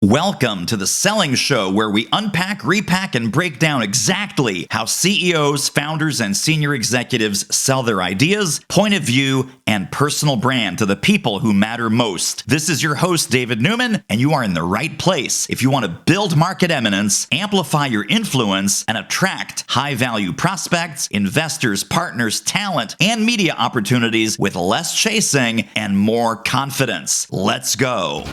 Welcome to the Selling Show, where we unpack, repack, and break down exactly how CEOs, founders, and senior executives sell their ideas, point of view, and personal brand to the people who matter most. This is your host, David Newman, and you are in the right place if you want to build market eminence, amplify your influence, and attract high-value prospects, investors, partners, talent, and media opportunities with less chasing and more confidence. Let's go.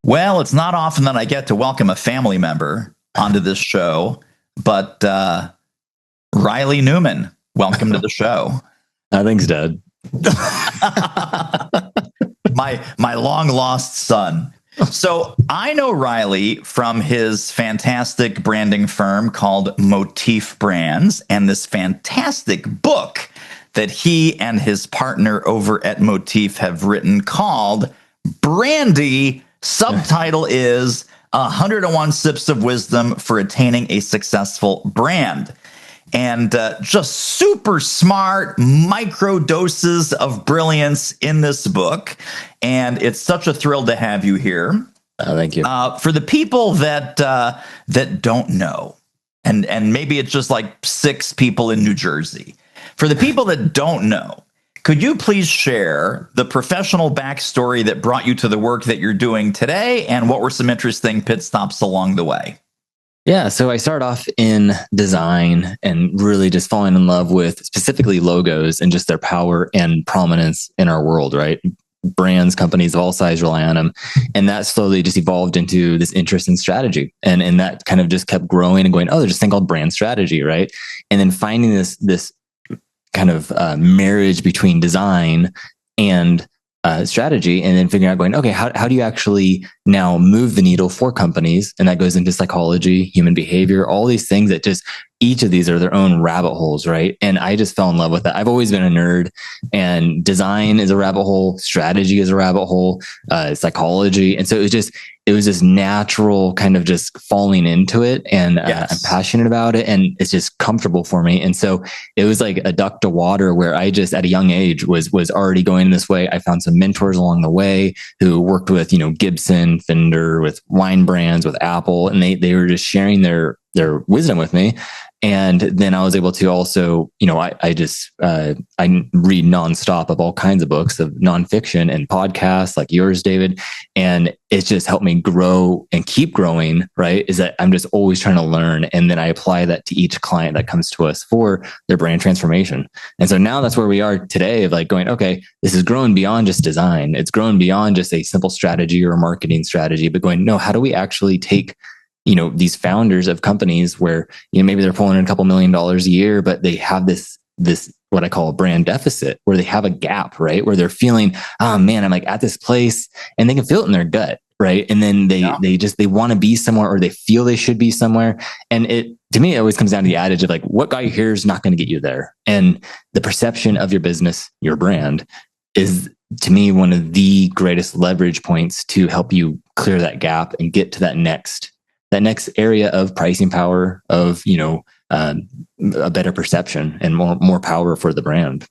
Well, it's not often that I get to welcome a family member onto this show, but Reilly Newman, welcome to the show. Thanks, Dad. my long lost son. So I know Reilly from his fantastic branding firm called Motif Brands and this fantastic book that he and his partner over at Motif have written called Brandy. Subtitle is 101 Sips of Wisdom for Attaining a Successful Brand. And just super smart micro doses of brilliance in this book. And it's such a thrill to have you here. Thank you. For the people that don't know, and maybe it's just like 6 people in New Jersey. For the people that don't know, could you please share the professional backstory that brought you to the work that you're doing today, and what were some interesting pit stops along the way? Yeah, so I started off in design and really just falling in love with specifically logos and just their power and prominence in our world, right? Brands, companies of all sizes rely on them. And that slowly just evolved into this interest in strategy. And that kind of just kept growing and going, oh, there's this thing called brand strategy, right? And then finding this kind of marriage between design and strategy, and then figuring out going, okay, how do you actually now move the needle for companies? And that goes into psychology, human behavior, all these things that just, each of these are their own rabbit holes, right? And I just fell in love with that. I've always been a nerd, and design is a rabbit hole, strategy is a rabbit hole, psychology. And so it was this natural kind of just falling into it, and Yes. I'm passionate about it, and it's just comfortable for me. And so it was like a duck to water, where I just at a young age was already going this way. I found some mentors along the way who worked with, Gibson, Fender, with wine brands, with Apple, and they were just sharing their wisdom with me. And then I was able to also, I read nonstop of all kinds of books of nonfiction and podcasts like yours, David. And it's just helped me grow and keep growing, right? Is that I'm just always trying to learn. And then I apply that to each client that comes to us for their brand transformation. And so now that's where we are today, of like going, okay, this is growing beyond just design. It's grown beyond just a simple strategy or a marketing strategy, but going, no, how do we actually take these founders of companies where, maybe they're pulling in a couple $1 million a year, but they have this what I call a brand deficit, where they have a gap, right? Where they're feeling, oh man, I'm like at this place, and they can feel it in their gut, right? And then they want to be somewhere, or they feel they should be somewhere. And to me, it always comes down to the adage of like, what got you here is not going to get you there. And the perception of your business, your brand, is to me one of the greatest leverage points to help you clear that gap and get to that next area of pricing power, of a better perception and more power for the brand.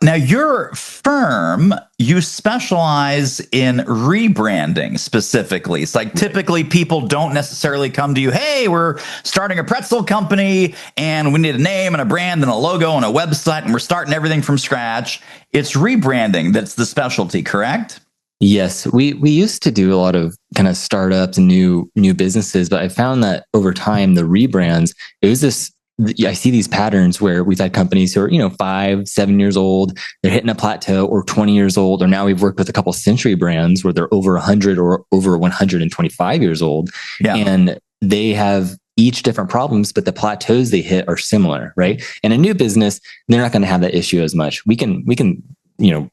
Now, your firm, you specialize in rebranding specifically. It's like typically people don't necessarily come to you, hey, we're starting a pretzel company and we need a name and a brand and a logo and a website, and we're starting everything from scratch. It's rebranding that's the specialty, correct? Yes, we used to do a lot of kind of startups and new businesses, but I found that over time, the rebrands, I see these patterns where we've had companies who are, 5, 7 years old, they're hitting a plateau, or 20 years old, or now we've worked with a couple century brands where they're over 100 or over 125 years old. Yeah. And they have each different problems, but the plateaus they hit are similar, right? And a new business, they're not going to have that issue as much. We can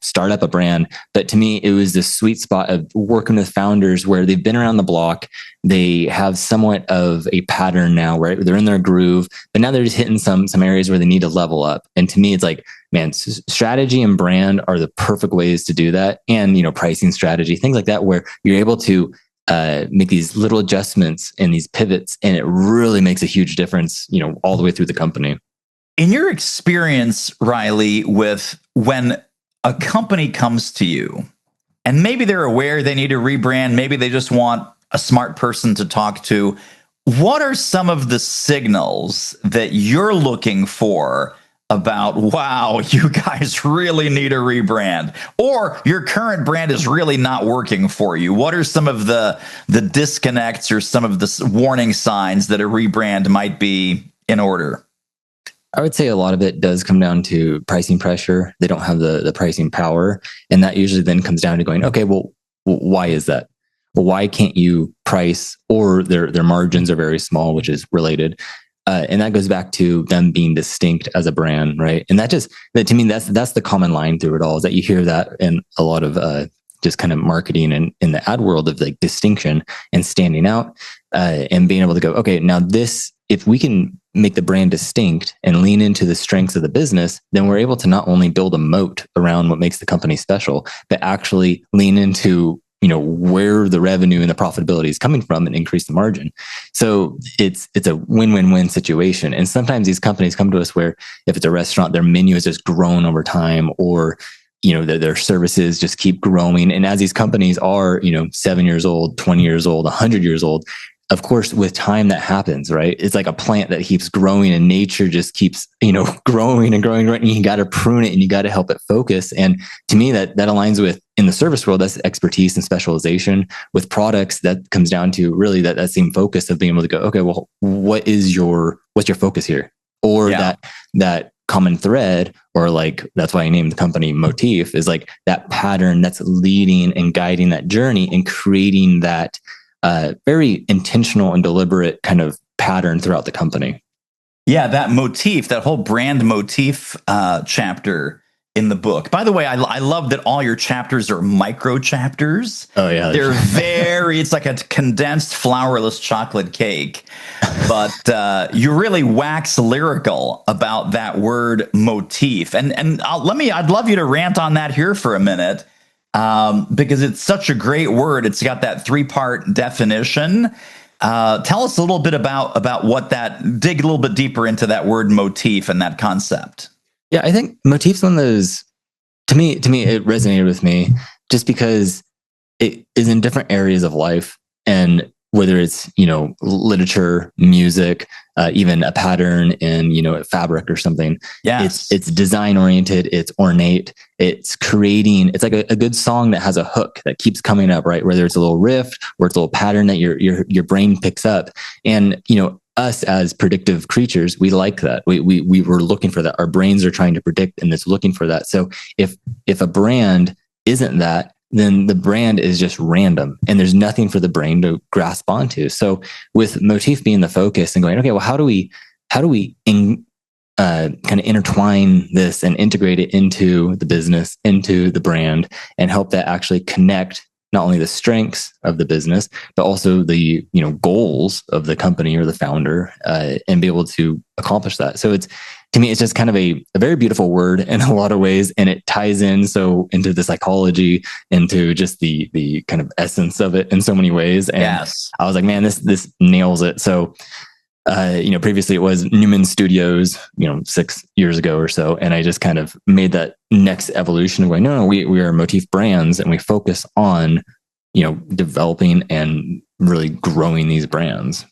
start up a brand. But to me, it was the sweet spot of working with founders where they've been around the block. They have somewhat of a pattern now where they're in their groove, but now they're just hitting some areas where they need to level up. And to me, it's like, man, strategy and brand are the perfect ways to do that. And, pricing strategy, things like that, where you're able to make these little adjustments and these pivots, and it really makes a huge difference, all the way through the company. In your experience, Reilly, with when a company comes to you and maybe they're aware they need to rebrand, maybe they just want a smart person to talk to, what are some of the signals that you're looking for about, wow, you guys really need a rebrand, or your current brand is really not working for you? What are some of the disconnects or some of the warning signs that a rebrand might be in order? I would say a lot of it does come down to pricing pressure. They don't have the pricing power. And that usually then comes down to going, okay, well, why is that? Well, why can't you price, or their margins are very small, which is related. And that goes back to them being distinct as a brand, right? And that to me, that's the common line through it all, is that you hear that in a lot of just kind of marketing and in the ad world, of like distinction and standing out, and being able to go, okay, now if we can make the brand distinct and lean into the strengths of the business, then we're able to not only build a moat around what makes the company special, but actually lean into where the revenue and the profitability is coming from and increase the margin. So it's a win-win-win situation. And sometimes these companies come to us where, if it's a restaurant, their menu has just grown over time, or their services just keep growing. And as these companies are 7 years old, 20 years old, 100 years old, of course, with time that happens, right? It's like a plant that keeps growing, and nature just keeps, growing and growing, and you got to prune it and you got to help it focus. And to me, that aligns with, in the service world, that's expertise and specialization. With products, that comes down to really that same focus of being able to go, okay, well, what's your focus here? Or that common thread, or like, that's why I named the company Motif, is like that pattern that's leading and guiding that journey and creating that very intentional and deliberate kind of pattern throughout the company. Yeah, that motif, that whole brand motif chapter in the book. By the way, I love that all your chapters are micro chapters. Oh yeah, they're it's like a condensed flourless chocolate cake. But you really wax lyrical about that word motif, and I'd love you to rant on that here for a minute. Because it's such a great word. It's got that 3-part definition. Tell us a little bit about what dig a little bit deeper into that word motif and that concept. Yeah, I think motif's one of those, to me, it resonated with me just because it is in different areas of life. And whether it's, literature, music, even a pattern in, fabric or something. Yes. It's design oriented, it's ornate, it's creating, it's like a good song that has a hook that keeps coming up, right? Whether it's a little riff or it's a little pattern that your brain picks up. And, us as predictive creatures, we like that. We were looking for that. Our brains are trying to predict, and it's looking for that. So if a brand isn't that, then the brand is just random and there's nothing for the brain to grasp onto. So with motif being the focus and going, okay, well, how do we kind of intertwine this and integrate it into the business, into the brand, and help that actually connect not only the strengths of the business, but also the goals of the company or the founder, and be able to accomplish that. So to me, it's just kind of a very beautiful word in a lot of ways, and it ties in so into the psychology, into just the kind of essence of it in so many ways. And yes. I was like, man, this nails it. So previously it was Newman Studios, 6 years ago or so. And I just kind of made that next evolution of going, no, we are Motif Brands, and we focus on, developing and really growing these brands.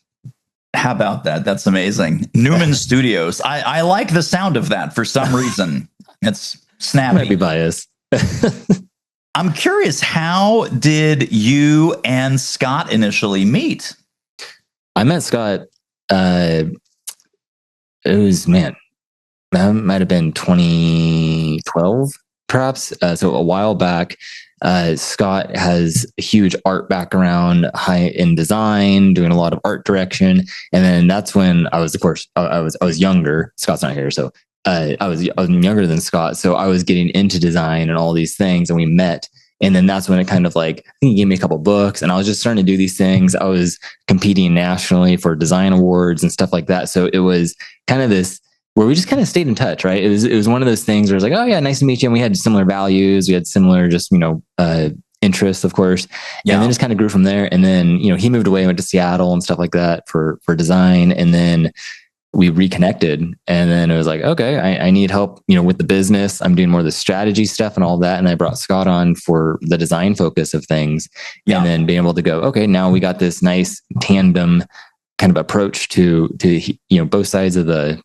How about that? That's amazing. Newman Studios. I like the sound of that for some reason. It's snappy. Might be biased. I'm curious, how did you and Scott initially meet? I met Scott, it was, that might have been 2012, perhaps. So a while back. Scott has a huge art background, high in design, doing a lot of art direction. And then that's when I was, of course, I was younger. Scott's not here. So, I was younger than Scott. So I was getting into design and all these things, and we met. And then that's when it kind of like, I think he gave me a couple of books, and I was just starting to do these things. I was competing nationally for design awards and stuff like that. So it was kind of this, where we just kind of stayed in touch, right? It was one of those things where it's like, oh yeah, nice to meet you. And we had similar values. We had similar just, interests, of course. Yeah. And then just kind of grew from there. And then, he moved away, went to Seattle and stuff like that for design. And then we reconnected, and then it was like, okay, I need help, with the business. I'm doing more of the strategy stuff and all that. And I brought Scott on for the design focus of things. Yeah. And then being able to go, okay, now we got this nice tandem kind of approach to both sides of the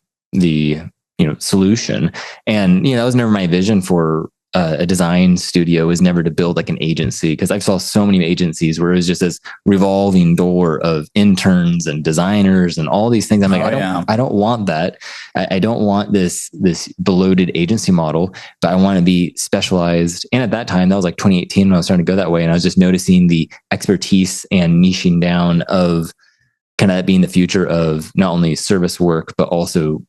solution. And, that was never my vision for a design studio, was never to build like an agency, because I saw so many agencies where it was just this revolving door of interns and designers and all these things. I'm like, I don't want that. I don't want this bloated agency model, but I want to be specialized. And at that time, that was like 2018 when I was starting to go that way. And I was just noticing the expertise and niching down of kind of being the future of not only service work, but also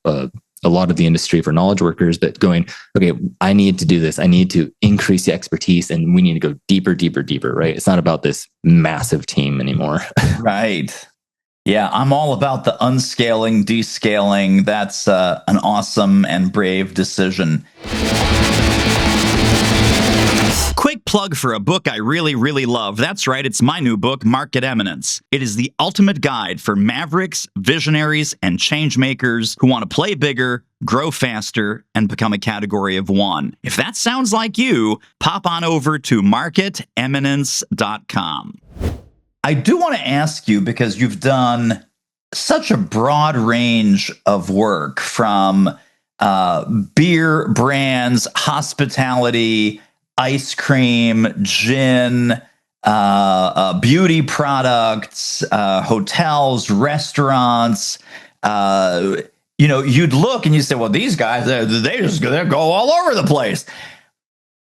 a lot of the industry for knowledge workers, but going, okay, I need to do this. I need to increase the expertise, and we need to go deeper, deeper, deeper, right? It's not about this massive team anymore. Right. Yeah, I'm all about the unscaling, descaling. That's an awesome and brave decision. Quick plug for a book I really, really love. That's right, it's my new book, Market Eminence. It is the ultimate guide for mavericks, visionaries, and change makers who want to play bigger, grow faster, and become a category of one. If that sounds like you, pop on over to marketeminence.com. I do want to ask you, because you've done such a broad range of work, from beer brands, hospitality, ice cream, gin, beauty products, hotels, restaurants. You'd look and you say, well, these guys, they go all over the place.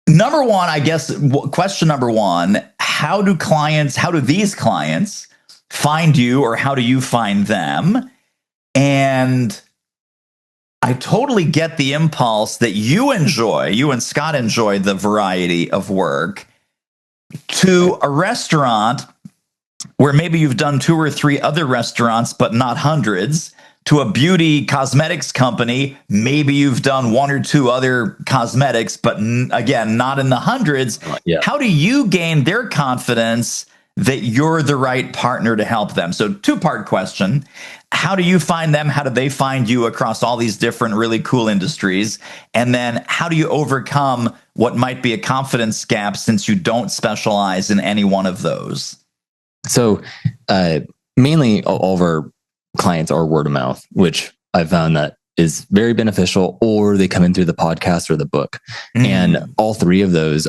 Number one, I guess, question number one, how do these clients find you, or how do you find them? And I totally get the impulse that you and Scott enjoy the variety of work, to a restaurant where maybe you've done 2 or 3 other restaurants, but not hundreds, to a beauty cosmetics company. Maybe you've done 1 or 2 other cosmetics, but again, not in the hundreds. Yeah. How do you gain their confidence that you're the right partner to help them? So 2-part question. How do you find them? How do they find you across all these different really cool industries? And then how do you overcome what might be a confidence gap, since you don't specialize in any one of those? So mainly all of our clients are word of mouth, which I found that is very beneficial, or they come in through the podcast or the book. And all 3 of those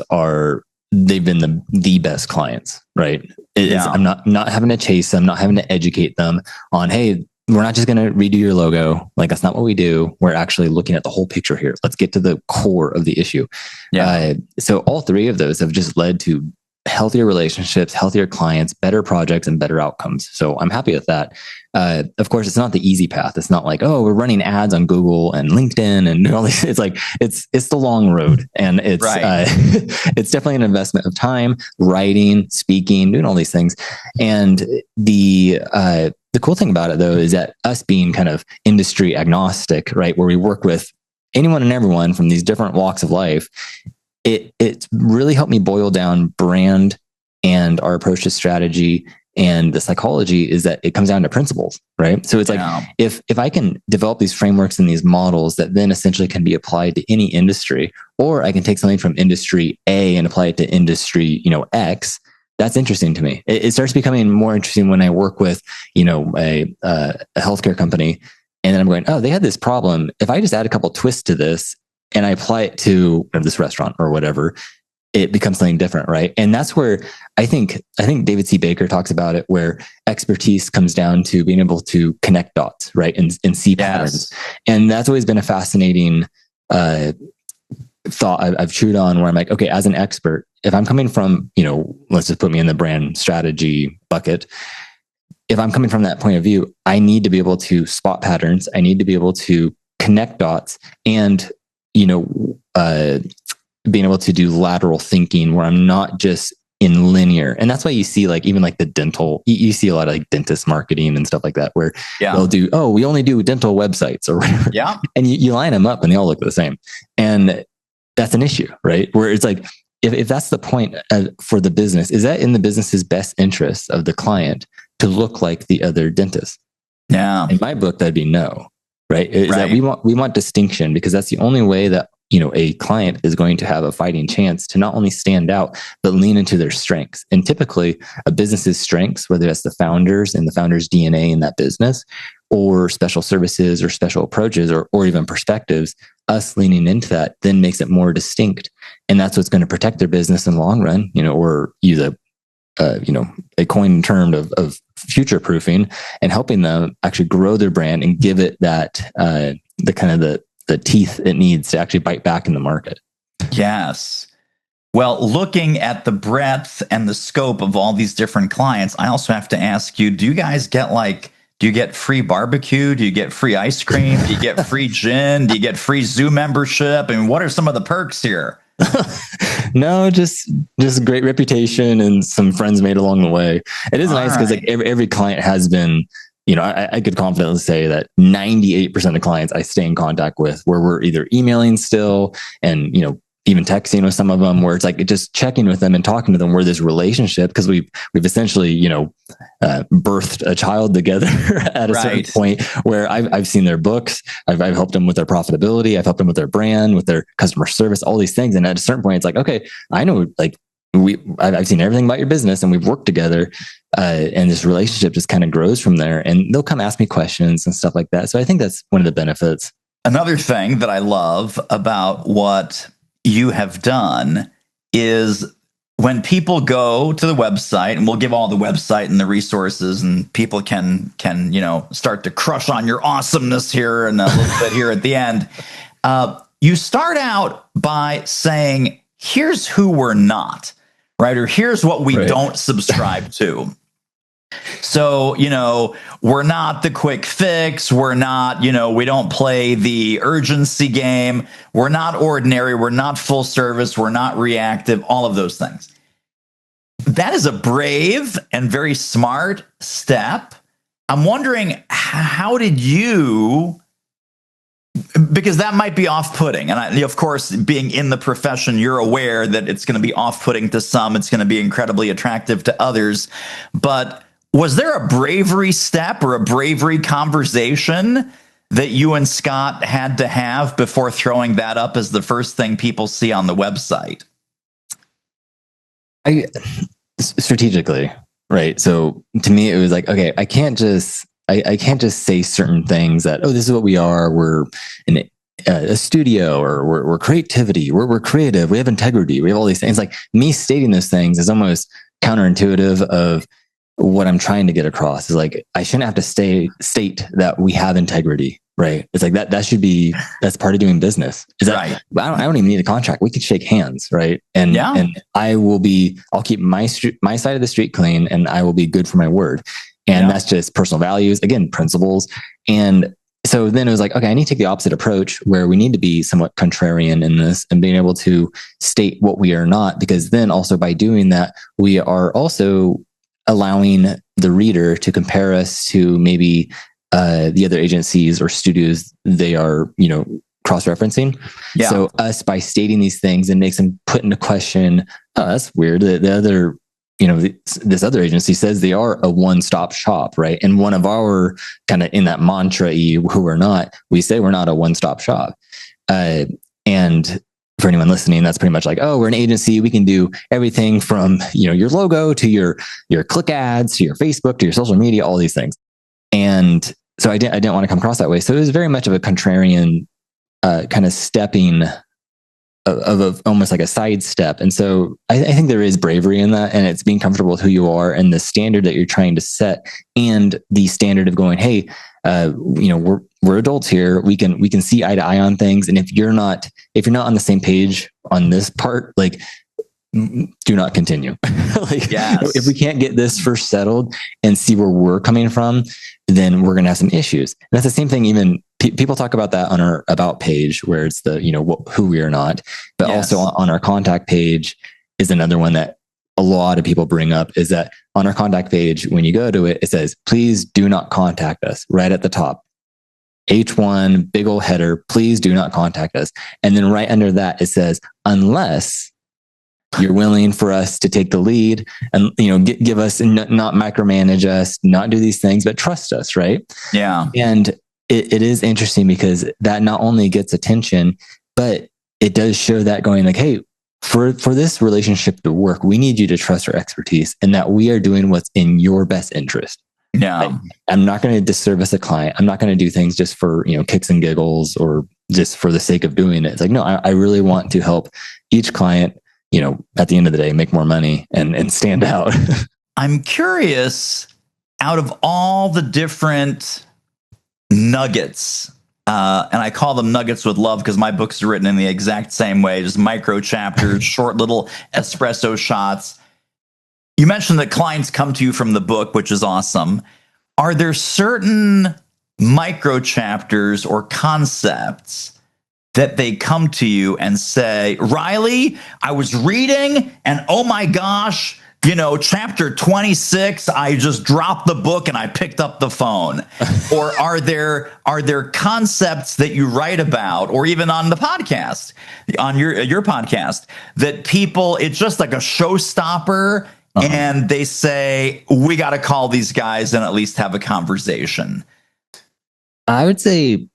they've been the best clients, right? I'm not having to chase them, not having to educate them on, hey, we're not just going to redo your logo. Like, that's not what we do. We're actually looking at the whole picture here. Let's get to the core of the issue. Yeah. So all 3 of those have just led to healthier relationships, healthier clients, better projects, and better outcomes. So I'm happy with that. Of course, it's not the easy path. It's not like, oh, we're running ads on Google and LinkedIn and all these. It's like, it's the long road, and it's right. It's definitely an investment of time, writing, speaking, doing all these things. And the cool thing about it, though, is that us being kind of industry agnostic, right, where we work with anyone and everyone from these different walks of life, it's really helped me boil down brand and our approach to strategy. And the psychology is that it comes down to principles, right? So it's like, if I can develop these frameworks and these models that then essentially can be applied to any industry, or I can take something from industry A and apply it to industry, X, that's interesting to me. It starts becoming more interesting when I work with, a healthcare company, and then I'm going, oh, they had this problem. If I just add a couple twists to this and I apply it to this restaurant or whatever, it becomes something different, right? And that's where I think David C. Baker talks about it, where expertise comes down to being able to connect dots, right, and see patterns. And that's always been a fascinating thought I've chewed on, where I'm like, okay, as an expert, if I'm coming from, let's just put me in the brand strategy bucket. If I'm coming from that point of view, I need to be able to spot patterns. I need to be able to connect dots, and being able to do lateral thinking, where I'm not just in linear. And that's why you see even the dental, you see a lot of dentist marketing and stuff like that, where they'll do, oh, we only do dental websites or whatever. Yeah. And you line them up and they all look the same. And that's an issue, right? Where it's like, if that's the point for the business, is that in the business's best interest of the client to look like the other dentist? Yeah. In my book, that'd be no, right? Is Right. that we want distinction, because that's the only way that, you know, a client is going to have a fighting chance to not only stand out, but lean into their strengths. And typically a business's strengths, whether that's the founders and the founders' DNA in that business, or special services or special approaches, or even perspectives, us leaning into that then makes it more distinct. And that's what's going to protect their business in the long run, you know, or use a coined term of future proofing, and helping them actually grow their brand and give it that, the kind of the teeth it needs to actually bite back in the market. Yes. Well, looking at the breadth and the scope of all these different clients, I also have to ask you, do you guys get do you get free barbecue? Do you get free ice cream? Do you get free gin? Do you get free zoo membership? I mean, what are some of the perks here? No, just great reputation and some friends made along the way. It is nice because like every client has been, you know, I could confidently say that 98% of clients I stay in contact with, where we're either emailing still and, you know, even texting with some of them, where it's like just checking with them and talking to them, where this relationship, because we've essentially, you know, birthed a child together at a certain point, where I've seen their books, I've helped them with their profitability, I've helped them with their brand, with their customer service, all these things. And at a certain point, it's like, okay, I know, like I've seen everything about your business and we've worked together, and this relationship just kind of grows from there. And they'll come ask me questions and stuff like that. So I think that's one of the benefits. Another thing that I love about what you have done is when people go to the website, and we'll give all the website and the resources, and people can, you know, start to crush on your awesomeness here and a little bit here at the end. You start out by saying, here's who we're not, right? Or here's what we don't subscribe to. So, you know, we're not the quick fix. We're not, you know, we don't play the urgency game. We're not ordinary. We're not full service. We're not reactive, all of those things. That is a brave and very smart step. I'm wondering, how did you, because that might be off-putting. And of course, being in the profession, you're aware that it's going to be off-putting to some. It's going to be incredibly attractive to others. But was there a bravery step or a bravery conversation that you and Scott had to have before throwing that up as the first thing people see on the website? Strategically, right? So to me, it was like, okay, I can't just say certain things that, oh, this is what we are. We're a studio, or we're creativity. We're creative. We have integrity. We have all these things. Like, me stating those things is almost counterintuitive of what I'm trying to get across. Is like, I shouldn't have to state that we have integrity, right? It's like that's part of doing business. Is that right? I don't even need a contract. We could shake hands, right? And I'll keep my side of the street clean, and I will be good for my word. And that's just personal values, again, principles. And so then it was like, okay, I need to take the opposite approach, where we need to be somewhat contrarian in this and being able to state what we are not, because then also by doing that, we are also allowing the reader to compare us to maybe the other agencies or studios they are, you know, cross-referencing. Yeah. So us, by stating these things, and makes them put into question, oh, that's weird. The other, you know, this other agency says they are a one-stop shop, right? And one of our kind of, in that mantra, who we're not, we say we're not a one-stop shop. And for anyone listening, that's pretty much like, oh, we're an agency. We can do everything from, you know, your logo to your click ads, to your Facebook, to your social media, all these things. And so I didn't want to come across that way. So it was very much of a contrarian kind of stepping of almost like a sidestep. And so I think there is bravery in that, and it's being comfortable with who you are and the standard that you're trying to set, and the standard of going, hey, you know, we're adults here. We can see eye to eye on things. And if you're not on the same page on this part, like, do not continue. Like, if we can't get this first settled and see where we're coming from, then we're going to have some issues. And that's the same thing. Even people talk about that on our about page, where it's the, you know, who we are not, but also on our contact page is another one that a lot of people bring up, is that on our contact page, when you go to it, it says, please do not contact us, right at the top. H1, big old header, please do not contact us. And then right under that, it says, unless You're willing for us to take the lead and, give us, not micromanage us, not do these things, but trust us. Right. Yeah. And it is interesting because that not only gets attention, but it does show that going like, hey, for this relationship to work, we need you to trust our expertise and that we are doing what's in your best interest. Yeah. I'm not going to disservice a client. I'm not going to do things just for, kicks and giggles or just for the sake of doing it. It's like, no, I really want to help each client, at the end of the day, make more money and stand out. I'm curious, out of all the different nuggets, and I call them nuggets with love because my books are written in the exact same way, just micro chapters, short little espresso shots. You mentioned that clients come to you from the book, which is awesome. Are there certain micro chapters or concepts that they come to you and say, Reilly, I was reading and oh my gosh, chapter 26, I just dropped the book and I picked up the phone? Or are there concepts that you write about, or even on the podcast, on your podcast, that people, it's just like a showstopper, and they say, we got to call these guys and at least have a conversation? I would say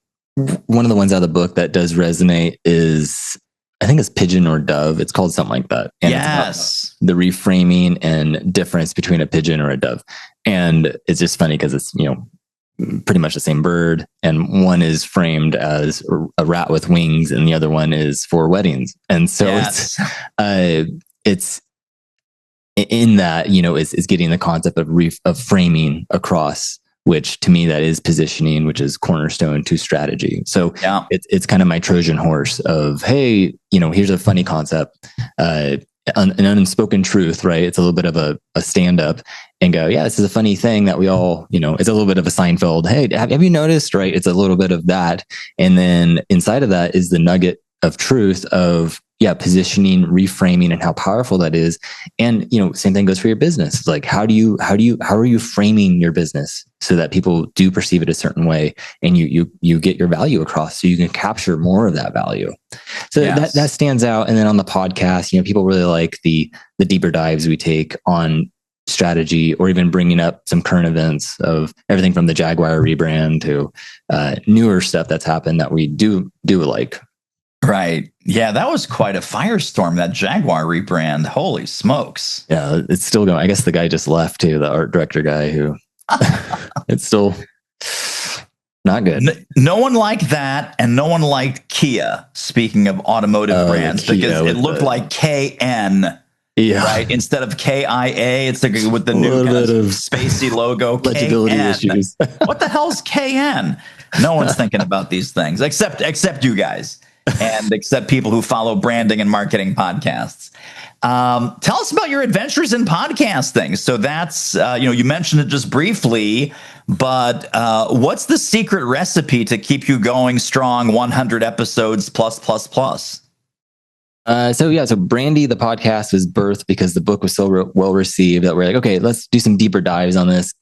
one of the ones out of the book that does resonate is, I think it's Pigeon or Dove. It's called something like that. And yes. It's the reframing and difference between a pigeon or a dove. And it's just funny because it's, pretty much the same bird. And one is framed as a rat with wings and the other one is for weddings. And so it's in that, is getting the concept of framing across, which to me, that is positioning, which is cornerstone to strategy. So it's kind of my Trojan horse of, hey, here's a funny concept, an unspoken truth, right? It's a little bit of a stand-up and go, yeah, this is a funny thing that we all, it's a little bit of a Seinfeld. Hey, have you noticed, right? It's a little bit of that. And then inside of that is the nugget of truth of, positioning, reframing, and how powerful that is. And, same thing goes for your business. It's like, how are you framing your business so that people do perceive it a certain way and you get your value across so you can capture more of that value. So that stands out. And then on the podcast, people really like the deeper dives we take on strategy, or even bringing up some current events of everything from the Jaguar rebrand to newer stuff that's happened that we do like. Right. Yeah, that was quite a firestorm, that Jaguar rebrand. Holy smokes. Yeah, it's still going. I guess the guy just left too, the art director guy who it's still not good. No one liked that, and no one liked Kia, speaking of automotive brands, because it looked like KN. Yeah. Right. Instead of KIA, it's like with the new kind of spacey logo. Legibility issues. What the hell's KN? No one's thinking about these things except you guys. And except people who follow branding and marketing podcasts. Tell us about your adventures in podcasting. So that's, you mentioned it just briefly, but what's the secret recipe to keep you going strong 100 episodes plus? So Brandy, the podcast, was birthed because the book was so well received that we're like, okay, let's do some deeper dives on this.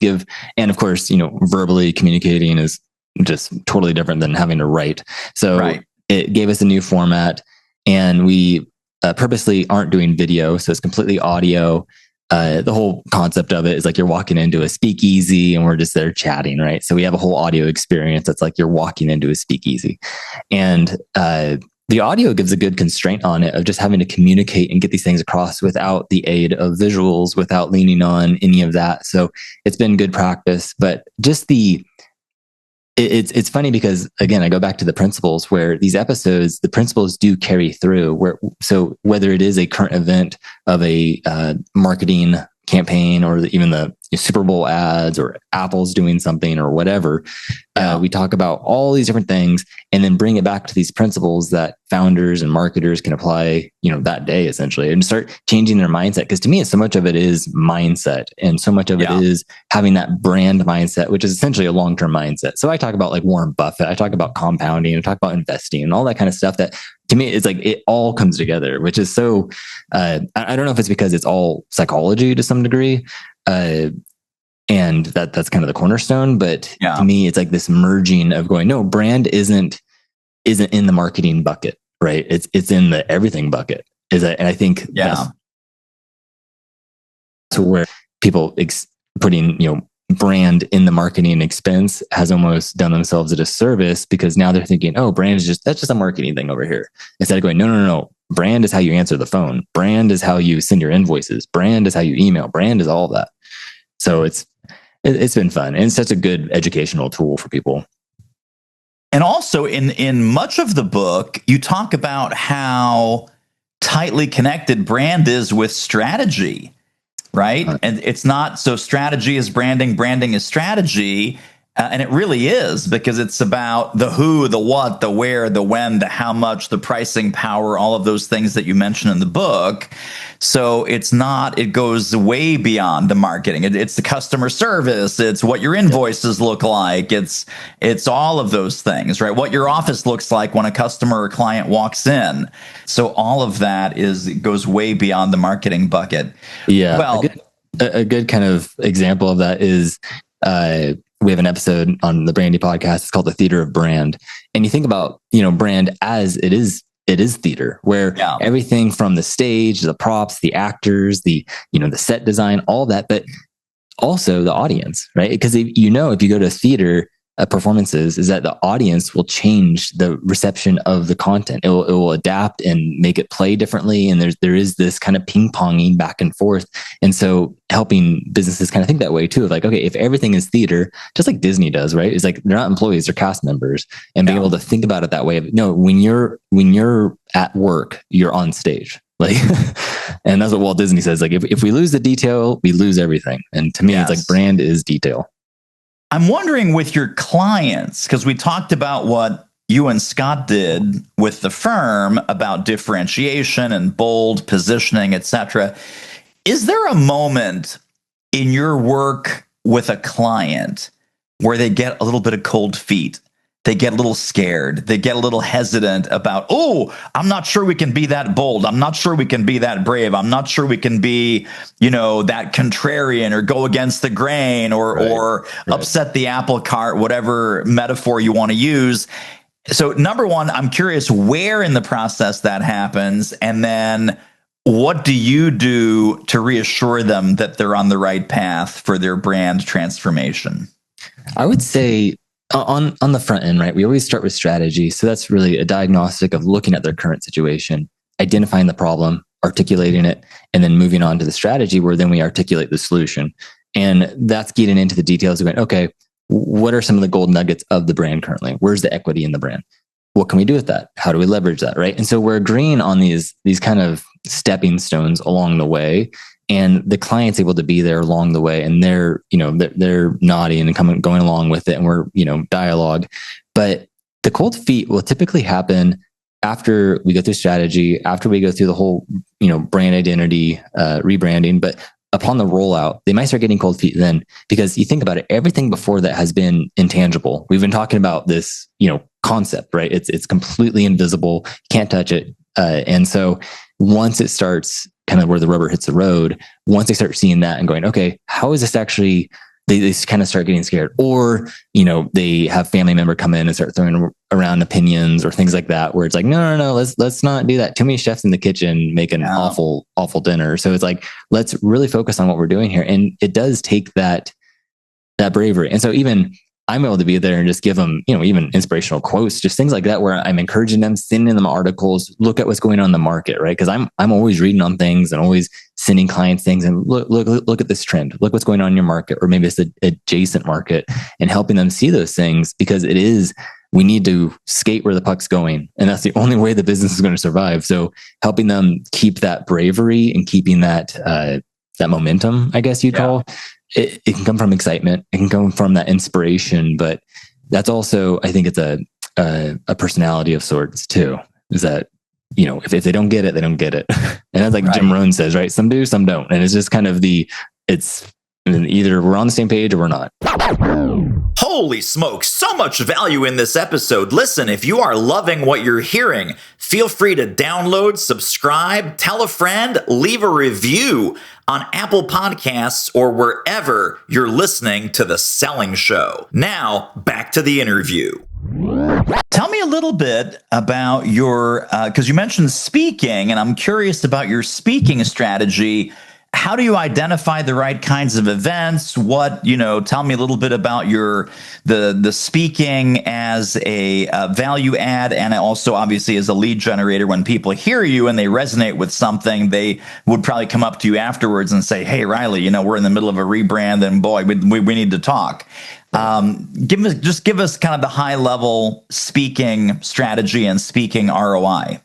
And of course, verbally communicating is just totally different than having to write. So it gave us a new format, and we purposely aren't doing video. So it's completely audio. The whole concept of it is like you're walking into a speakeasy and we're just there chatting, right? So we have a whole audio experience that's like you're walking into a speakeasy. And the audio gives a good constraint on it of just having to communicate and get these things across without the aid of visuals, without leaning on any of that. So it's been good practice, but just it's funny because, again, I go back to the principles where these episodes, the principles do carry through. So whether it is a current event of a marketing campaign or even the Super Bowl ads or Apple's doing something or whatever, we talk about all these different things and then bring it back to these principles that founders and marketers can apply, that day essentially, and start changing their mindset. Because to me, so much of it is mindset, and so much of it is having that brand mindset, which is essentially a long-term mindset. So I talk about like Warren Buffett, I talk about compounding, I talk about investing and all that kind of stuff that to me, it's like it all comes together, which is so, I don't know if it's because it's all psychology to some degree, and that's kind of the cornerstone. But to me, it's like this merging of going, no, brand isn't in the marketing bucket, right? It's in the everything bucket. And I think to where people putting, brand in the marketing expense has almost done themselves a disservice, because now they're thinking, oh, brand is that's just a marketing thing over here. Instead of going, no. Brand is how you answer the phone. Brand is how you send your invoices. Brand is how you email. Brand is all that. So it's been fun. And it's such a good educational tool for people. And also in much of the book, you talk about how tightly connected brand is with strategy. Right. And it's not so strategy is branding, branding is strategy. And it really is, because it's about the who, the what, the where, the when, the how much, the pricing power, all of those things that you mention in the book. So it goes way beyond the marketing. It's the customer service. It's what your invoices look like. It's all of those things, right? What your office looks like when a customer or client walks in. So all of that goes way beyond the marketing bucket. Yeah. Well, a good kind of example of that is, we have an episode on the Brandy podcast. It's called The Theater of Brand. And you think about, brand as it is theater, where everything from the stage, the props, the actors, the set design, all that, but also the audience, right? Because if you go to theater performances, is that the audience will change the reception of the content. It will adapt and make it play differently. And there is this kind of ping-ponging back and forth. And so helping businesses kind of think that way too, of like, okay, if everything is theater, just like Disney does, right? It's like, they're not employees, they're cast members, and being able to think about it that way. No, when you're at work, you're on stage. Like, and that's what Walt Disney says. Like, if we lose the detail, we lose everything. And to me, it's like brand is detail. I'm wondering with your clients, because we talked about what you and Scott did with the firm about differentiation and bold positioning, etc. Is there a moment in your work with a client where they get a little bit of cold feet? They get a little scared. They get a little hesitant about, I'm not sure we can be that bold. I'm not sure we can be that brave. I'm not sure we can be, that contrarian or go against the grain or upset the apple cart, whatever metaphor you want to use. So number one, I'm curious where in the process that happens. And then what do you do to reassure them that they're on the right path for their brand transformation? I would say, on the front end, right? We always start with strategy. So that's really a diagnostic of looking at their current situation, identifying the problem, articulating it, and then moving on to the strategy, where then we articulate the solution. And that's getting into the details of going, okay, what are some of the gold nuggets of the brand currently? Where's the equity in the brand? What can we do with that? How do we leverage that? Right. And so we're agreeing on these kind of stepping stones along the way. And the client's able to be there along the way, and they're nodding and going along with it, and we're, dialogue. But the cold feet will typically happen after we go through strategy, after we go through the whole, brand identity, rebranding. But upon the rollout, they might start getting cold feet then, because you think about it, everything before that has been intangible. We've been talking about this, concept, right? It's completely invisible, can't touch it. And so once it starts kind of where the rubber hits the road, once they start seeing that and going, okay, how is this actually, they kind of start getting scared, or, they have family member come in and start throwing around opinions or things like that, where it's like, no, let's not do that. Too many chefs in the kitchen making awful dinner. So it's like, let's really focus on what we're doing here. And it does take that bravery. And so even I'm able to be there and just give them, even inspirational quotes, just things like that, where I'm encouraging them, sending them articles, look at what's going on in the market, right? Because I'm always reading on things and always sending clients things, and look at this trend, look what's going on in your market, or maybe it's the adjacent market, and helping them see those things, because we need to skate where the puck's going, and that's the only way the business is going to survive. So helping them keep that bravery and keeping that momentum, I guess you'd call. It can come from excitement. It can come from that inspiration, but that's also, I think it's a personality of sorts too, is that, if they don't get it, they don't get it. And that's like Jim Rohn says, right? Some do, some don't. And it's just kind of it's either we're on the same page or we're not. Holy smokes, so much value in this episode. Listen, if you are loving what you're hearing, feel free to download, subscribe, tell a friend, leave a review on Apple Podcasts or wherever you're listening to The Selling Show. Now, back to the interview. Tell me a little bit about your, because you mentioned speaking, and I'm curious about your speaking strategy. how do you identify the right kinds of events? What, tell me a little bit about the speaking as a value add, and also obviously as a lead generator. When people hear you and they resonate with something, they would probably come up to you afterwards and say, "Hey, Reilly, we're in the middle of a rebrand, and boy, we need to talk." Give us kind of the high level speaking strategy and speaking ROI.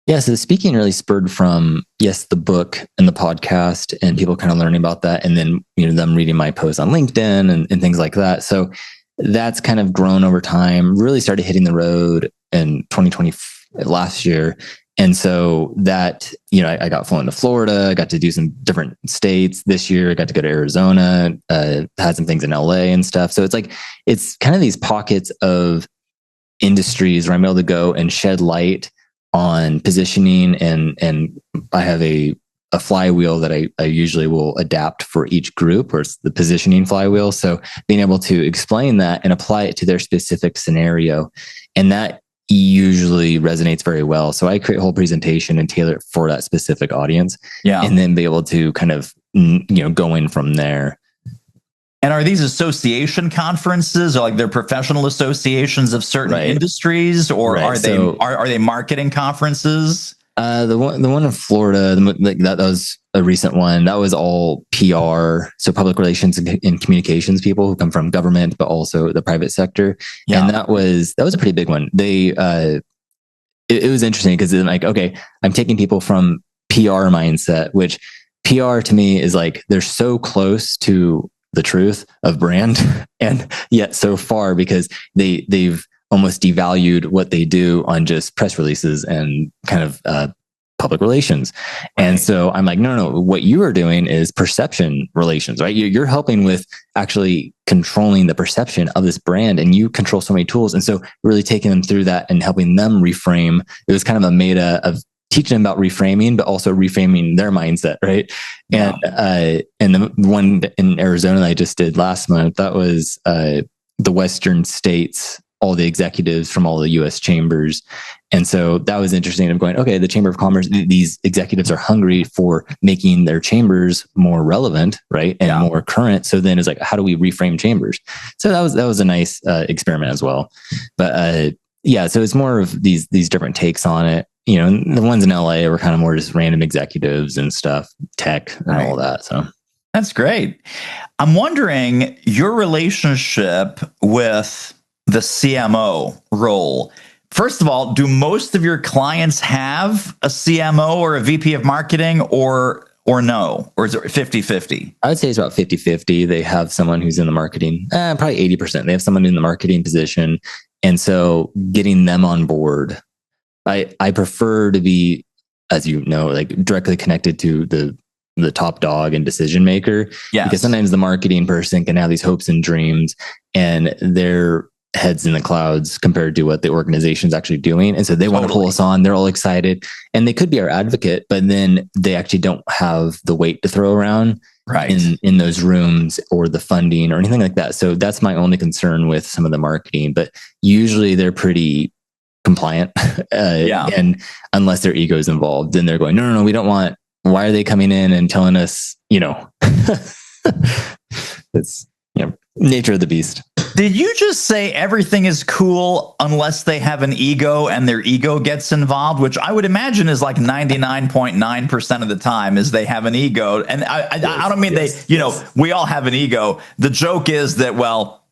Yeah, so the speaking really spurred from, yes, the book and the podcast and people kind of learning about that. And then, them reading my posts on LinkedIn and things like that. So that's kind of grown over time, really started hitting the road in 2020 last year. And so that, I got flown to Florida, I got to do some different states this year. I got to go to Arizona, had some things in LA and stuff. So it's kind of these pockets of industries where I'm able to go and shed light on positioning, and I have a flywheel that I usually will adapt for each group, or it's the positioning flywheel. So being able to explain that and apply it to their specific scenario, and that usually resonates very well. So I create a whole presentation and tailor it for that specific audience, and then be able to kind of go in from there. And are these association conferences, or like they're professional associations of certain industries, or are they marketing conferences? The one in Florida, that was a recent one. That was all PR, so public relations and communications people who come from government, but also the private sector. Yeah. And that was a pretty big one. It was interesting because then okay, I'm taking people from PR mindset, which PR to me is they're so close to the truth of brand, and yet so far, because they've almost devalued what they do on just press releases and kind of public relations. Right. And so I'm no, what you are doing is perception relations, right? You're helping with actually controlling the perception of this brand, and you control so many tools. And so really taking them through that and helping them reframe. It was kind of a meta of teaching them about reframing, but also reframing their mindset, right? Yeah. And the one in Arizona that I just did last month, that was the Western states, all the executives from all the U.S. chambers. And so that was interesting of going, okay, the Chamber of Commerce, these executives are hungry for making their chambers more relevant, right? And more current. So then it's how do we reframe chambers? So that was a nice experiment as well. But so it's more of these different takes on it. The ones in LA were kind of more just random executives and stuff, tech and all that. So that's great. I'm wondering your relationship with the CMO role. First of all, do most of your clients have a CMO or a VP of marketing, or no? Or is it 50-50? I would say it's about 50-50. They have someone who's in the marketing, probably 80%. They have someone in the marketing position. And so getting them on board, I prefer to be, as you know, directly connected to the top dog and decision maker. Yes. Because sometimes the marketing person can have these hopes and dreams, and their heads in the clouds compared to what the organization's actually doing. And so they want to pull us on. They're all excited, and they could be our advocate, but then they actually don't have the weight to throw around in those rooms, or the funding or anything like that. So that's my only concern with some of the marketing, but usually they're pretty compliant. And unless their ego is involved, then they're going, no, we don't want, why are they coming in and telling us, it's, nature of the beast. Did you just say everything is cool unless they have an ego and their ego gets involved, which I would imagine is 99.9% of the time is they have an ego. And I don't mean we all have an ego. The joke is that,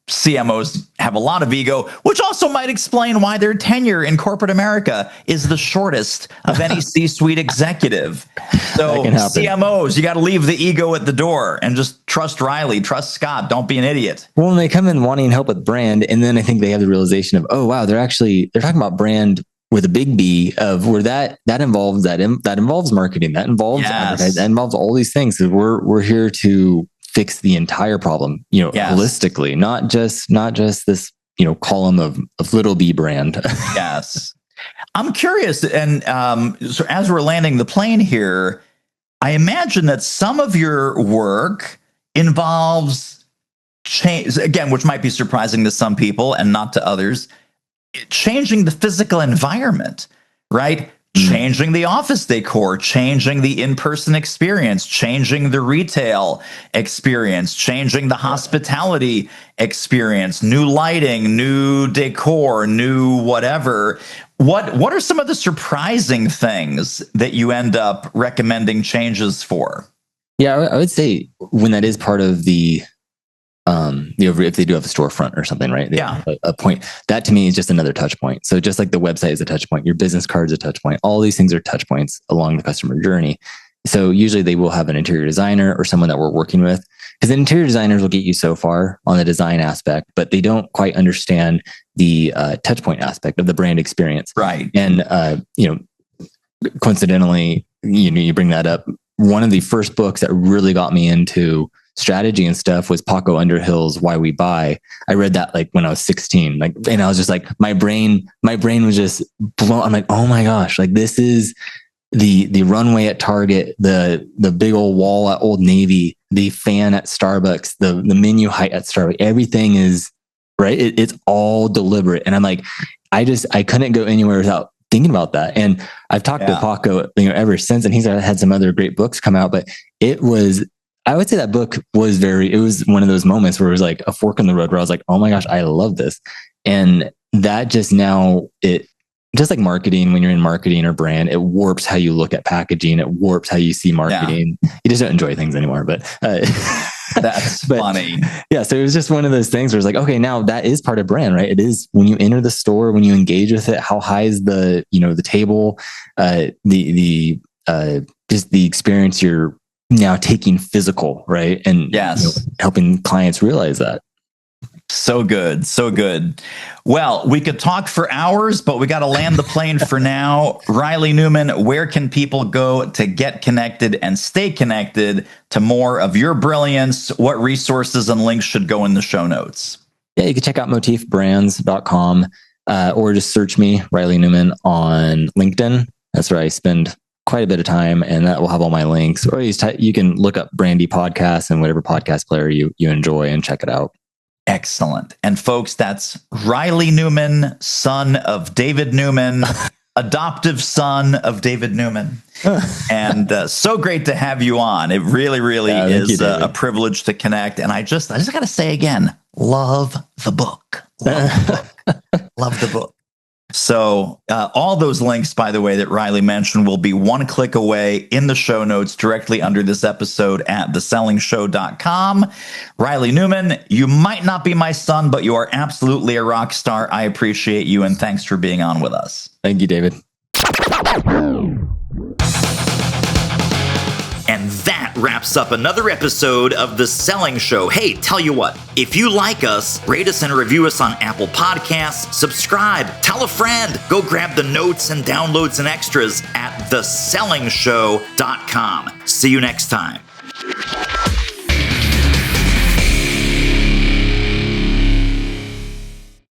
CMOs have a lot of ego, which also might explain why their tenure in corporate America is the shortest of any C-suite executive. So CMOs, you got to leave the ego at the door and just trust Reilly, trust Scott. Don't be an idiot. Well, when they come in wanting help with brand, and then I think they have the realization of, oh wow, they're talking about brand with a big B, of where that involves marketing, that involves advertising, that involves all these things. So we're here to fix the entire problem, holistically, not just this, column of little b brand. Yes. I'm curious. And so as we're landing the plane here, I imagine that some of your work involves change, again, which might be surprising to some people and not to others, changing the physical environment, right? changing the office decor, changing the in-person experience, changing the retail experience, changing the hospitality experience, new lighting, new decor, new whatever. What are some of the surprising things that you end up recommending changes for? Yeah, I would say when that is part of the if they do have a storefront or something, right? A point that to me is just another touch point. So just like the website is a touch point, your business card is a touch point. All these things are touch points along the customer journey. So usually they will have an interior designer or someone that we're working with, because the interior designers will get you so far on the design aspect, but they don't quite understand the touch point aspect of the brand experience. Right. And coincidentally, you bring that up. One of the first books that really got me into strategy and stuff was Paco Underhill's Why We Buy. I read that like when I was 16, and I was just like, my brain was just blown. I'm like, oh my gosh, like this is the runway at Target, the big old wall at Old Navy, the fan at Starbucks, the menu height at Starbucks. Everything is right. It's all deliberate. And I'm like, I couldn't go anywhere without thinking about that. And I've talked to Paco, ever since, and he's had some other great books come out, but I would say that book it was one of those moments where it was like a fork in the road where I was like, oh my gosh, I love this. And that just like marketing, when you're in marketing or brand, it warps how you look at packaging. It warps how you see marketing. Yeah. You just don't enjoy things anymore, but that's funny. Yeah. So it was just one of those things where it's like, okay, now that is part of brand, right? It is when you enter the store, when you engage with it, how high is the table, just the experience you're now taking physical, right? And helping clients realize that. So good. So good. Well, we could talk for hours, but we got to land the plane for now. Reilly Newman, where can people go to get connected and stay connected to more of your brilliance? What resources and links should go in the show notes? Yeah, you can check out motifbrands.com or just search me, Reilly Newman, on LinkedIn. That's where I spend quite a bit of time, and that will have all my links. Or you can look up Brandy podcast and whatever podcast player you enjoy and check it out. Excellent. And folks, that's Reilly Newman, son of David Newman, adoptive son of David Newman. And so great to have you on. It really, really is a privilege to connect. And I just got to say again, love the book. Love the book. So all those links, by the way, that Reilly mentioned will be one click away in the show notes directly under this episode at thesellingshow.com. Reilly Newman, you might not be my son, but you are absolutely a rock star. I appreciate you, and thanks for being on with us. Thank you, David. And that wraps up another episode of The Selling Show. Hey, tell you what, if you like us, rate us and review us on Apple Podcasts, subscribe, tell a friend, go grab the notes and downloads and extras at thesellingshow.com. See you next time.